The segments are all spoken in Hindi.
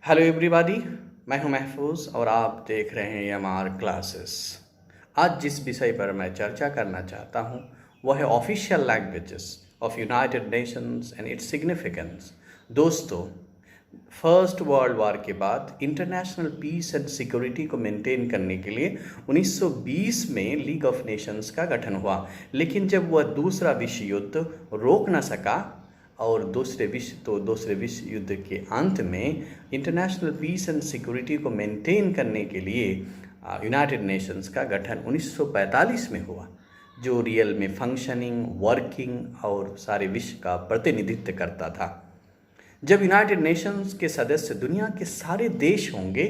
Hello everybody. मैं हूं महफूज और आप देख रहे हैं एमआर क्लासेस। आज जिस विषय पर मैं चर्चा करना चाहता हूं वह है official languages of United Nations and its significance. दोस्तों, फर्स्ट वर्ल्ड वार के बाद इंटरनेशनल पीस एंड सिक्योरिटी को मेंटेन करने के लिए 1920 में लीग ऑफ नेशंस का गठन हुआ, लेकिन जब वह दूसरा विश्व युद्ध रोक न सका और दूसरे विश्व युद्ध के अंत में इंटरनेशनल पीस एंड सिक्योरिटी को मेंटेन करने के लिए यूनाइटेड नेशंस का गठन 1945 में हुआ, जो रियल में फंक्शनिंग, वर्किंग और सारे विश्व का प्रतिनिधित्व करता था। जब यूनाइटेड नेशंस के सदस्य दुनिया के सारे देश होंगे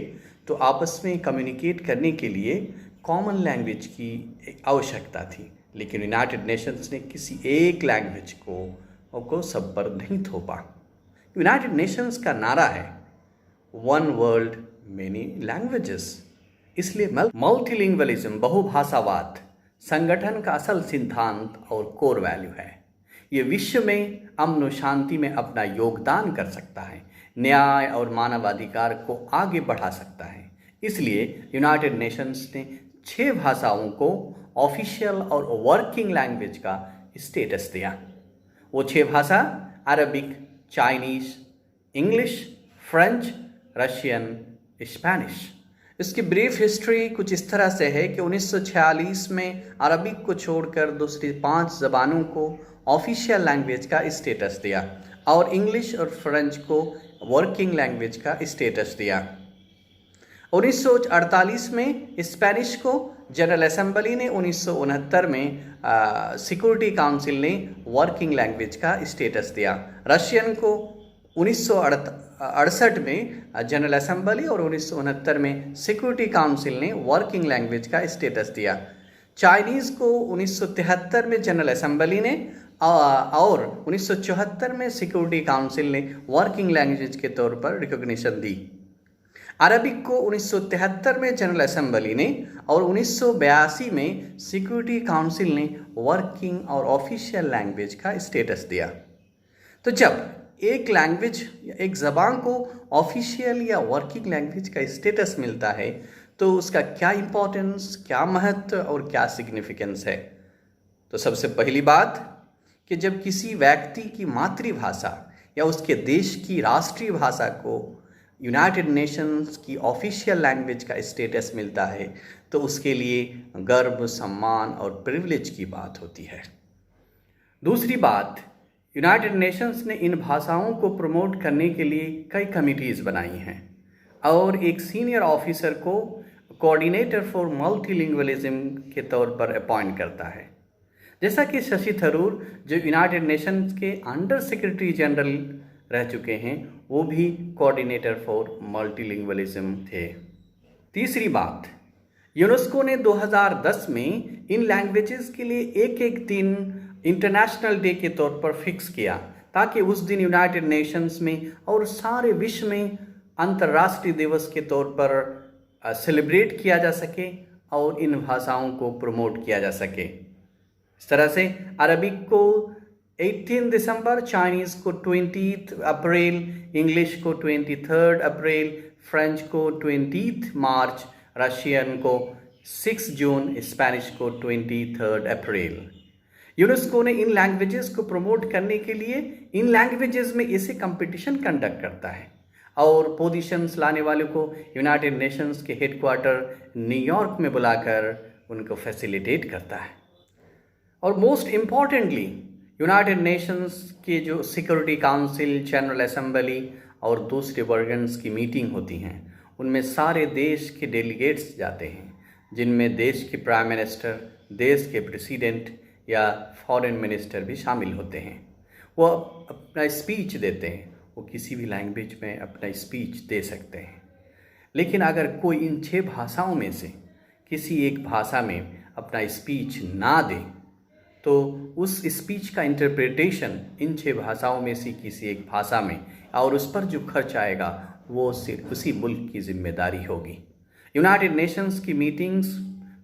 तो आपस में कम्युनिकेट करने के लिए कॉमन लैंग्वेज की आवश्यकता थी, लेकिन यूनाइटेड नेशंस ने किसी एक लैंग्वेज को सब पर नहीं थोपा। यूनाइटेड नेशंस का नारा है वन वर्ल्ड मेनी लैंग्वेजेस। इसलिए मल्टीलिंगुअलिज्म, बहुभाषावाद संगठन का असल सिद्धांत और कोर वैल्यू है। ये विश्व में अमन और शांति में अपना योगदान कर सकता है, न्याय और मानवाधिकार को आगे बढ़ा सकता है। इसलिए यूनाइटेड नेशंस ने 6 भाषाओं को ऑफिशियल और वर्किंग लैंग्वेज का स्टेटस दिया। वो 6 भाषा Arabic, Chinese, English, French, Russian, Spanish. इसकी ब्रीफ हिस्ट्री कुछ इस तरह से है कि 1946 में अरबिक को छोड़कर दूसरी 5 ज़बानों को ऑफिशियल लैंग्वेज का स्टेटस दिया और इंग्लिश और फ्रेंच को वर्किंग लैंग्वेज का स्टेटस दिया। 1948 में स्पेनिश को जनरल असेंबली ने 1969 में सिक्योरिटी काउंसिल ने वर्किंग लैंग्वेज का स्टेटस दिया। रशियन को 1968 में जनरल असेंबली और 1969 में सिक्योरिटी काउंसिल ने वर्किंग लैंग्वेज का स्टेटस दिया। चाइनीज़ को 1973 में जनरल असेंबली ने और 1974 में सिक्योरिटी काउंसिल ने वर्किंग लैंग्वेज के तौर पर रिकॉग्निशन दी। अरबिक को 1973 में जनरल असेंबली ने और 1982 में सिक्योरिटी काउंसिल ने वर्किंग और ऑफिशियल लैंग्वेज का स्टेटस दिया। तो जब एक लैंग्वेज या एक ज़बान को ऑफिशियल या वर्किंग लैंग्वेज का स्टेटस मिलता है तो उसका क्या इम्पोर्टेंस, क्या महत्व और क्या सिग्निफिकेंस है। तो सबसे पहली बात कि जब किसी व्यक्ति की मातृभाषा या उसके देश की राष्ट्रीय भाषा को यूनाइटेड नेशंस की ऑफिशियल लैंग्वेज का स्टेटस मिलता है तो उसके लिए गर्व, सम्मान और प्रिविलेज की बात होती है। दूसरी बात, यूनाइटेड नेशंस ने इन भाषाओं को प्रमोट करने के लिए कई कमिटीज़ बनाई हैं और एक सीनियर ऑफिसर को कोऑर्डिनेटर फॉर मल्टीलिंगुअलिज्म के तौर पर अपॉइंट करता है। जैसा कि शशि थरूर, जो यूनाइटेड नेशंस के अंडर सेक्रेटरी जनरल रह चुके हैं, वो भी कोऑर्डिनेटर फॉर मल्टीलिंगुअलिज्म थे। तीसरी बात, यूनेस्को ने 2010 में इन लैंग्वेजेस के लिए एक दिन इंटरनेशनल डे के तौर पर फिक्स किया ताकि उस दिन यूनाइटेड नेशंस में और सारे विश्व में अंतर्राष्ट्रीय दिवस के तौर पर सेलिब्रेट किया जा सके और इन भाषाओं को प्रमोट किया जा सके। इस तरह से अरबिक को 18 दिसंबर, चाइनीज़ को 20 अप्रैल, इंग्लिश को 23 अप्रैल, फ्रेंच को 20 मार्च, रशियन को 6 जून, स्पेनिश को 23 अप्रैल। यूनेस्को ने इन लैंग्वेजेस को प्रमोट करने के लिए इन लैंग्वेजेस में ऐसे कंपटीशन कंडक्ट करता है और पोजीशंस लाने वालों को यूनाइटेड नेशंस के हेडक्वार्टर न्यूयॉर्क में बुलाकर उनको फैसिलिटेट करता है। और मोस्ट इम्पॉर्टेंटली, यूनाइटेड नेशंस के जो सिक्योरिटी काउंसिल, जनरल असेंबली और दूसरे वर्गन्स की मीटिंग होती हैं, उनमें सारे देश के डेलीगेट्स जाते हैं, जिनमें देश के प्राइम मिनिस्टर, देश के प्रेसिडेंट या फॉरेन मिनिस्टर भी शामिल होते हैं। वो अपना स्पीच देते हैं, वो किसी भी लैंग्वेज में अपना स्पीच दे सकते हैं। लेकिन अगर कोई इन 6 भाषाओं में से किसी एक भाषा में अपना स्पीच ना दे तो उस स्पीच का इंटरप्रिटेशन इन 6 भाषाओं में से किसी एक भाषा में और उस पर जो खर्च आएगा वो सिर्फ उसी मुल्क की जिम्मेदारी होगी। यूनाइटेड नेशंस की मीटिंग्स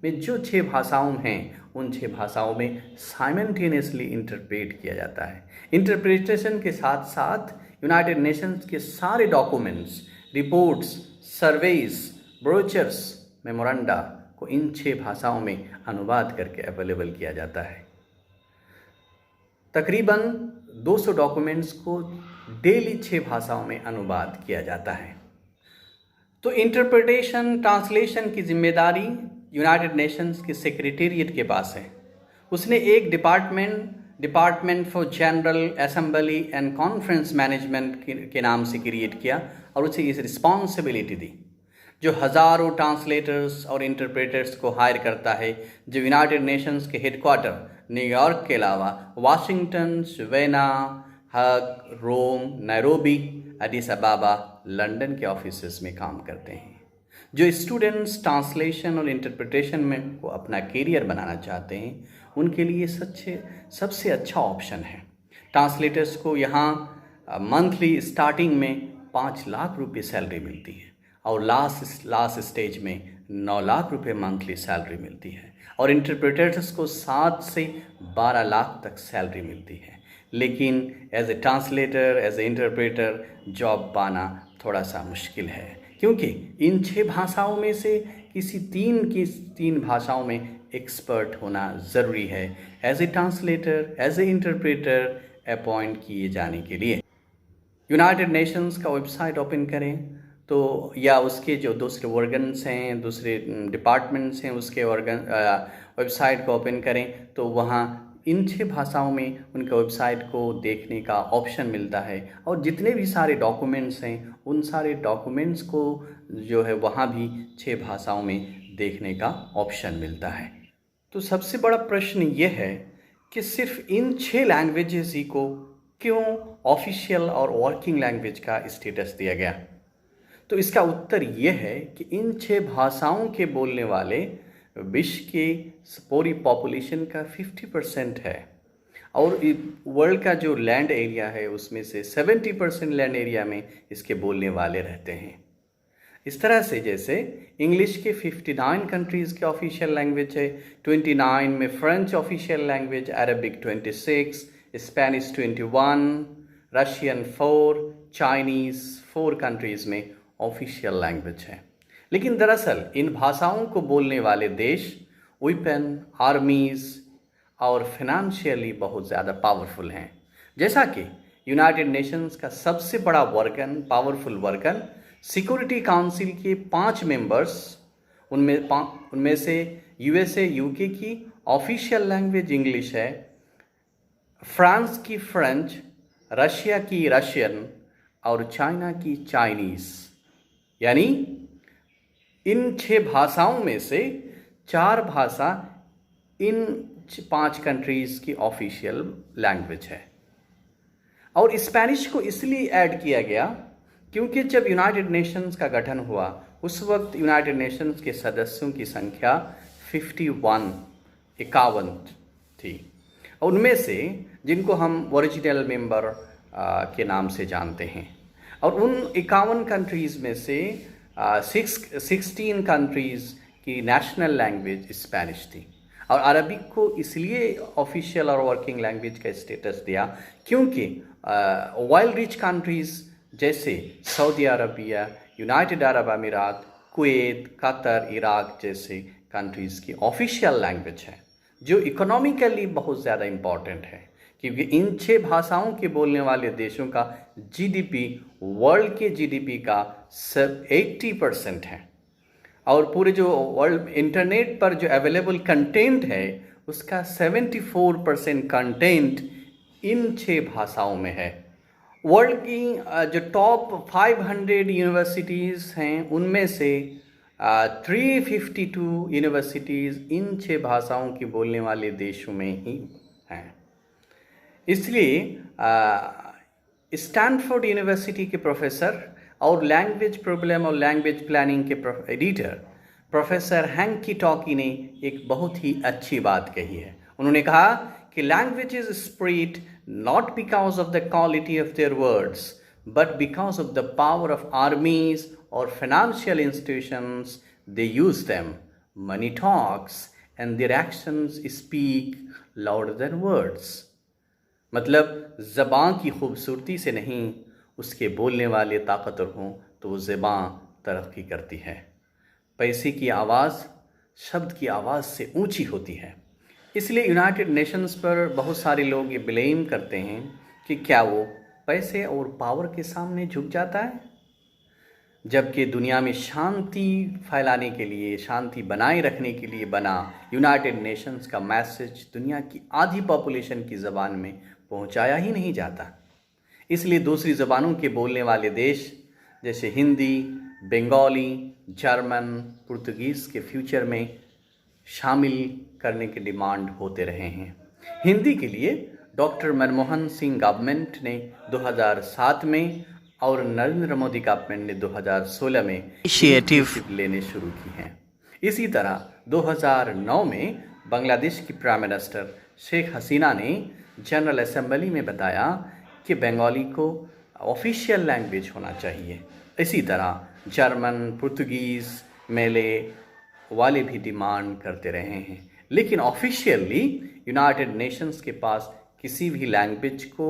में जो 6 भाषाओं हैं उन 6 भाषाओं में साइमल्टेनियसली इंटरप्रेट किया जाता है। इंटरप्रिटेशन के साथ साथ यूनाइटेड नेशंस के सारे documents reports, surveys, brochures, memoranda को इन 6 भाषाओं में अनुवाद करके अवेलेबल किया जाता है। तकरीबन 200 डॉक्यूमेंट्स को डेली 6 भाषाओं में अनुवाद किया जाता है। तो इंटरप्रिटेशन, ट्रांसलेशन की जिम्मेदारी यूनाइटेड नेशंस के सेक्रेटेरिएट के पास है। उसने एक department for general assembly and conference management के नाम से क्रिएट किया और उसे इस रिस्पॉन्सिबिलिटी दी, जो हज़ारों ट्रांसलेटर्स और इंटरप्रेटर्स को हायर करता है, जो यूनाइटेड नेशंस के हेडक्वार्टर न्यूयॉर्क के अलावा वाशिंगटन, वियना, हग, रोम, नैरोबी, एडिस अबाबा, लंदन के ऑफिसेस में काम करते हैं। जो स्टूडेंट्स ट्रांसलेशन और इंटरप्रिटेशन में को अपना करियर बनाना चाहते हैं, उनके लिए सबसे अच्छा ऑप्शन है। ट्रांसलेटर्स को यहाँ मंथली स्टार्टिंग में 5 लाख रुपए सैलरी मिलती है और लास्ट स्टेज में 9 लाख रुपए मंथली सैलरी मिलती है, और इंटरप्रेटर्स को 7 से 12 लाख तक सैलरी मिलती है। लेकिन as a translator, as a interpreter job पाना थोड़ा सा मुश्किल है, क्योंकि इन 6 भाषाओं में से किसी 3 भाषाओं में एक्सपर्ट होना ज़रूरी है as a translator, as a interpreter appoint किए जाने के लिए। यूनाइटेड नेशंस का वेबसाइट ओपन करें तो, या उसके जो दूसरे ऑर्गन्स हैं, दूसरे डिपार्टमेंट्स हैं, उसके वेबसाइट को ओपन करें तो वहाँ इन 6 भाषाओं में उनके वेबसाइट को देखने का ऑप्शन मिलता है, और जितने भी सारे डॉक्यूमेंट्स हैं उन सारे डॉक्यूमेंट्स को जो है वहाँ भी 6 भाषाओं में देखने का ऑप्शन मिलता है। तो सबसे बड़ा प्रश्न ये है कि सिर्फ इन 6 लैंग्वेजेस ही को क्यों ऑफिशियल और वर्किंग लैंग्वेज का स्टेटस दिया गया? तो इसका उत्तर ये है कि इन 6 भाषाओं के बोलने वाले विश्व के पूरी पॉपुलेशन का 50% है, और वर्ल्ड का जो लैंड एरिया है उसमें से 70% लैंड एरिया में इसके बोलने वाले रहते हैं। इस तरह से जैसे इंग्लिश के 59 कंट्रीज़ के ऑफिशियल लैंग्वेज है, 29 में French official language, Arabic 26, Spanish 21, Russian 4, Chinese 4 countries में ऑफिशियल लैंग्वेज है। लेकिन दरअसल इन भाषाओं को बोलने वाले देश वेपन, आर्मीज़ और फाइनेंशियली बहुत ज़्यादा पावरफुल हैं। जैसा कि यूनाइटेड नेशंस का सबसे बड़ा पावरफुल वर्कन सिक्योरिटी काउंसिल के 5 मेंबर्स, उनमें से यूएसए यूके की ऑफिशियल लैंग्वेज इंग्लिश है, फ्रांस की फ्रेंच, रशिया की रशियन और चाइना की चाइनीज़। यानी इन 6 भाषाओं में से 4 भाषा इन 5 कंट्रीज़ की ऑफिशियल लैंग्वेज है। और स्पेनिश को इसलिए ऐड किया गया क्योंकि जब यूनाइटेड नेशंस का गठन हुआ उस वक्त यूनाइटेड नेशंस के सदस्यों की संख्या 51 थी, और उनमें से जिनको हम ओरिजिनल मेंबर के नाम से जानते हैं, और उन 51 कंट्रीज़ में से 16 कंट्रीज़ की नेशनल लैंग्वेज स्पेनिश थी। और अरबिक को इसलिए ऑफिशियल और वर्किंग लैंग्वेज का स्टेटस दिया क्योंकि ऑयल रिच कंट्रीज़ जैसे सऊदी अरबिया, यूनाइटेड अरब अमीरात, कुवैत, कतर, इराक जैसे कंट्रीज़ की ऑफिशियल लैंग्वेज है, जो इकोनॉमिकली बहुत ज़्यादा इम्पॉर्टेंट है, क्योंकि इन 6 भाषाओं के बोलने वाले देशों का जीडीपी वर्ल्ड के जीडीपी का 80% है, और पूरे जो वर्ल्ड इंटरनेट पर जो अवेलेबल कंटेंट है उसका 74% कंटेंट इन 6 भाषाओं में है। वर्ल्ड की जो टॉप 500 यूनिवर्सिटीज़ हैं उनमें से 352 यूनिवर्सिटीज़ इन 6 भाषाओं की बोलने वाले देशों में ही हैं। इसलिए स्टैनफोर्ड यूनिवर्सिटी के प्रोफेसर और लैंग्वेज प्रॉब्लम और लैंग्वेज प्लानिंग के एडिटर प्रोफेसर हैंकी टॉकी ने एक बहुत ही अच्छी बात कही है। उन्होंने कहा कि languages spread not because of the quality of their words, but because of the power of armies or financial institutions they use them. Money talks and their actions speak louder than words. मतलब ज़बान की खूबसूरती से नहीं, उसके बोलने वाले ताकतवर हों तो वो ज़बान तरक्की करती है। पैसे की आवाज़ शब्द की आवाज़ से ऊंची होती है। इसलिए यूनाइटेड नेशंस पर बहुत सारे लोग ये ब्लेम करते हैं कि क्या वो पैसे और पावर के सामने झुक जाता है, जबकि दुनिया में शांति फैलाने के लिए, शांति बनाए रखने के लिए बना यूनाइटेड नेशंस का मैसेज दुनिया की आधी पॉपुलेशन की ज़बान में पहुंचाया ही नहीं जाता। इसलिए दूसरी ज़बानों के बोलने वाले देश जैसे हिंदी, बंगाली, जर्मन, पुर्तगीज़ के फ्यूचर में शामिल करने के डिमांड होते रहे हैं। हिंदी के लिए डॉक्टर मनमोहन सिंह गवर्नमेंट ने 2007 में और नरेंद्र मोदी गवर्नमेंट ने 2016 में इनिशिएटिव लेने शुरू की हैं। इसी तरह 2009 में बांग्लादेश की प्राइम मिनिस्टर शेख हसीना ने जनरल असेंबली में बताया कि बंगाली को ऑफिशियल लैंग्वेज होना चाहिए। इसी तरह जर्मन, पुर्तगीज़, मेले वाले भी डिमांड करते रहे हैं, लेकिन ऑफिशियली यूनाइटेड नेशंस के पास किसी भी लैंग्वेज को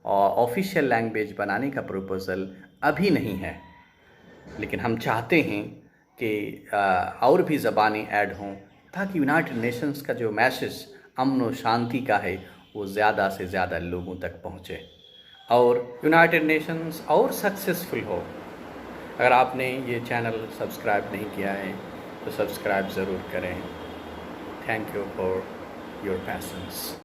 ऑफिशियल लैंग्वेज बनाने का प्रपोजल अभी नहीं है। लेकिन हम चाहते हैं कि और भी ज़बानें ऐड हों ताकि यूनाइटेड नेशंस का जो मैसेज अमन और शांति का है वो ज़्यादा से ज़्यादा लोगों तक पहुँचे और यूनाइटेड नेशंस और सक्सेसफुल हो। अगर आपने ये चैनल सब्सक्राइब नहीं किया है तो सब्सक्राइब ज़रूर करें। Thank you for your passions.